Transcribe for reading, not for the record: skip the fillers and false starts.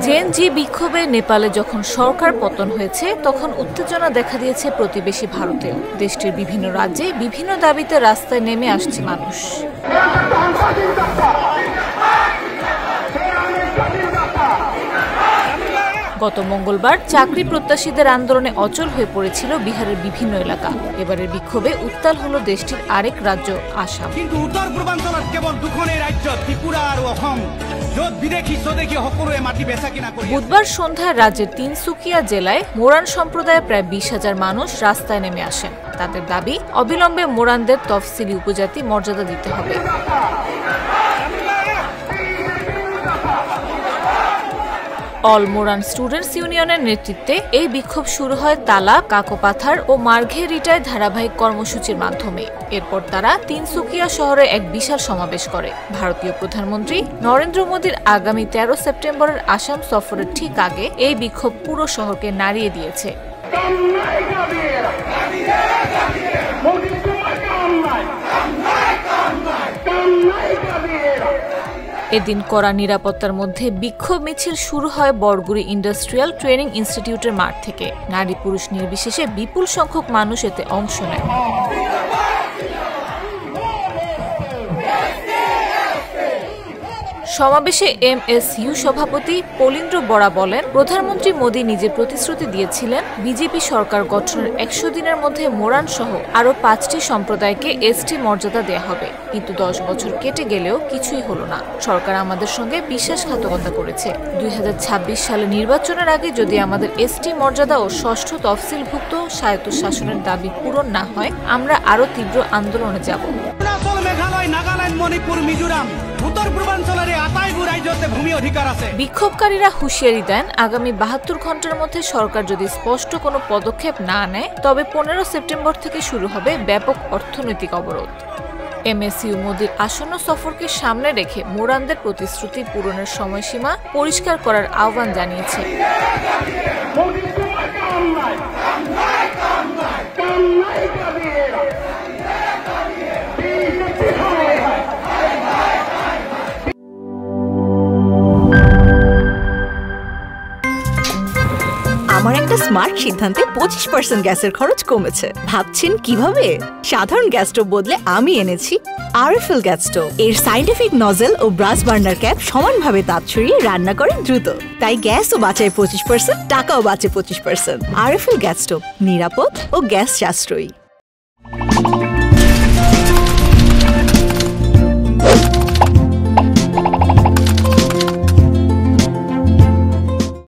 JNG বিক্ষোভে নেপালে যখন সরকার পতন হয়েছে তখন উত্তেজনা দেখা দিয়েছে প্রতিবেশী ভারতেও। দেশটির বিভিন্ন রাজ্যে বিভিন্ন দাবিতে রাস্তায় নেমে আসছে মানুষ। গত মঙ্গলবার চাকরি প্রত্যাশীদের আন্দোলনে অচল হয়ে পড়েছিল বিহারের বিভিন্ন এলাকা। এবারের বিক্ষোভে উত্তাল হলো দেশটির আরেক রাজ্য আসাম। কিন্তু উত্তর পূর্বাঞ্চলত কেবল দুখনেই রাজ্য ত্রিপুরা আর অসম। বুধবার সন্ধ্যায় রাজ্যের তিনসুকিয়া জেলায় মোরান সম্প্রদায়ের প্রায় 20,000 মানুষ রাস্তায় নেমে আসেন। তাদের দাবি, অবিলম্বে মোরানদের তফসিলি উপজাতি মর্যাদা দিতে হবে। অল মোরান স্টুডেন্টস ইউনিয়নের নেতৃত্বে এই বিক্ষোভ শুরু হয় তালা, কাকোপাথার ও মার্ঘেরিটায় ধারাবাহিক কর্মসূচির মাধ্যমে। এরপর তারা তিনসুকিয়া শহরে এক বিশাল সমাবেশ করে। ভারতীয় প্রধানমন্ত্রী নরেন্দ্র মোদীর আগামী 13 সেপ্টেম্বরের আসাম সফরের ঠিক আগে এই বিক্ষোভ পুরো শহরকে নাড়িয়ে দিয়েছে। এদিন কড়া নিরাপত্তার মধ্যে বিক্ষোভ মিছিল শুরু হয় বড়গুড়ি ইন্ডাস্ট্রিয়াল ট্রেনিং ইনস্টিটিউটের মাঠ থেকে। নারী পুরুষ নির্বিশেষে বিপুল সংখ্যক মানুষ এতে অংশ নেয়। সমাবেশে এমএসইউ সভাপতি পলিন্দ্র বরা বলেন, প্রধানমন্ত্রী মোদী নিজে প্রতিশ্রুতি দিয়েছিলেন বিজেপি সরকার গঠনের 100 দিনের মধ্যে মোরান সহ আরো 5টি সম্প্রদায়কে এসটি মর্যাদা দেয়া হবে। কিন্তু 10 বছর কেটে গেলেও কিছুই হলো না। সরকার আমাদের সঙ্গে বিশ্বাসঘাতকতা করেছে। 2026 সালে নির্বাচনের আগে যদি আমাদের এসটি মর্যাদা ও 6ষ্ঠ তফসিলভুক্ত স্বায়ত্তশাসনের দাবি পূরণ না হয়, আমরা আরো তীব্র আন্দোলনে যাব। নাগাল্যান্ড, মণিপুর, মিজোরাম, উত্তর পূর্বাঞ্চলের আটাইবোৰ রাজ্যতে ভূমি অধিকার আছে। বিক্ষোভকারীরা হুঁশিয়ারি দেন, আগামী 72 ঘন্টার মধ্যে সরকার যদি স্পষ্ট কোনো পদক্ষেপ না নেয় তবে 15 সেপ্টেম্বর থেকে শুরু হবে ব্যাপক অর্থনৈতিক অবরোধ। এমএসইউ মোদীর আসন্ন সফরকে সামনে রেখে মোরানদের প্রতিশ্রুতি পূরণের সময়সীমা পরিষ্কার করার আহ্বান জানিয়েছে। আমার একটা স্মার্ট সিদ্ধান্তে 25% গ্যাসের খরচ কমেছে। ভাবছেন কিভাবে? সাধারণ গ্যাস স্টোভ বদলে আমি এনেছি আরএফএল গ্যাস স্টোভ। এর সাইন্টিফিক নজল ও ব্রাস বার্নার ক্যাপ সমানভাবে তাপ ছড়িয়ে রান্না করে দ্রুত। তাই গ্যাসও বাঁচায় 25%, টাকাও বাঁচে 25%। আরএফএল গ্যাস স্টোভ নিরাপদ ও গ্যাস সাশ্রয়ী।